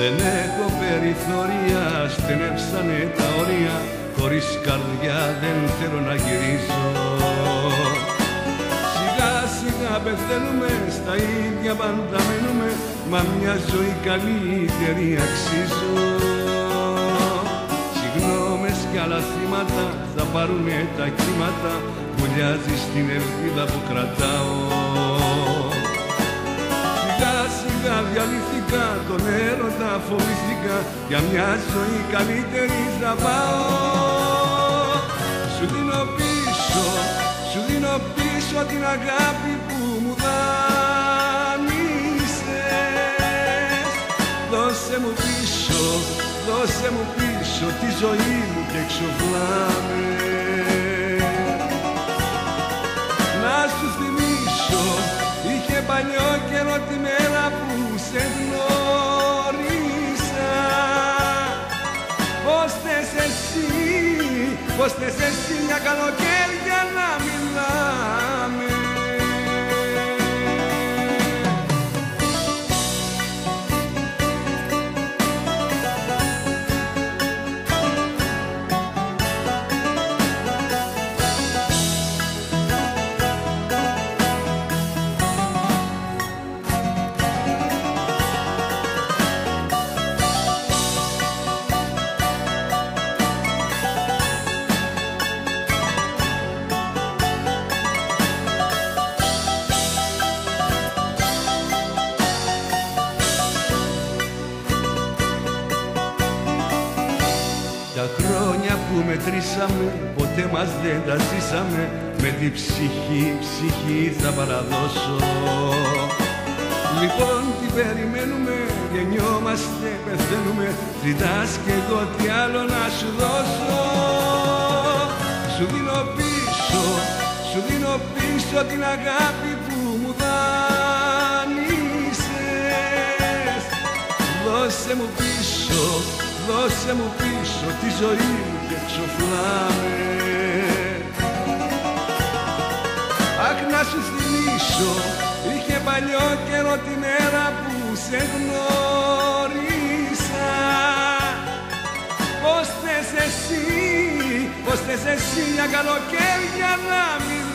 Δεν έχω περιθώρια, στενεύσανε τα όρια, χωρίς καρδιά δεν θέλω να γυρίσω. Σιγά σιγά πεθαίνουμε, στα ίδια πάντα μένουμε, μα μια ζωή καλύτερη αξίζω. Συγγνώμες κι άλλα θύματα θα πάρουνε τα κύματα, βουλιάζει στην ελπίδα που κρατάω. Σιγά σιγά διαλύθηκα, τον έρωτα φοβήθηκα, για μια ζωή καλύτερη θα πάω. Σου δίνω πίσω την αγάπη που μου δάνεισες. Δώσε μου πίσω τη ζωή μου και εξοφλάμε. Να σου θυμίσω, είχε παλιό καιρό τη μέρα που σε γνώρισα. Πώς θες εσύ μια καλοκαίρια να μιλάμε. Τα χρόνια που μετρήσαμε, ποτέ μας δεν τα ζήσαμε, με την ψυχή θα παραδώσω. Λοιπόν τι περιμένουμε, γεννιόμαστε, πεθαίνουμε, ζητάς κι εγώ τι άλλο να σου δώσω. Σου δίνω πίσω την αγάπη που μου δάνεισες. Δώσε μου πίσω τη ζωή μου και εξοφλάμε. Αχ, να σου θυμίσω, είχε παλιό καιρό τη μέρα που σε γνώρισα. Πώς θες εσύ μια καλοκαίρια να μιλάς.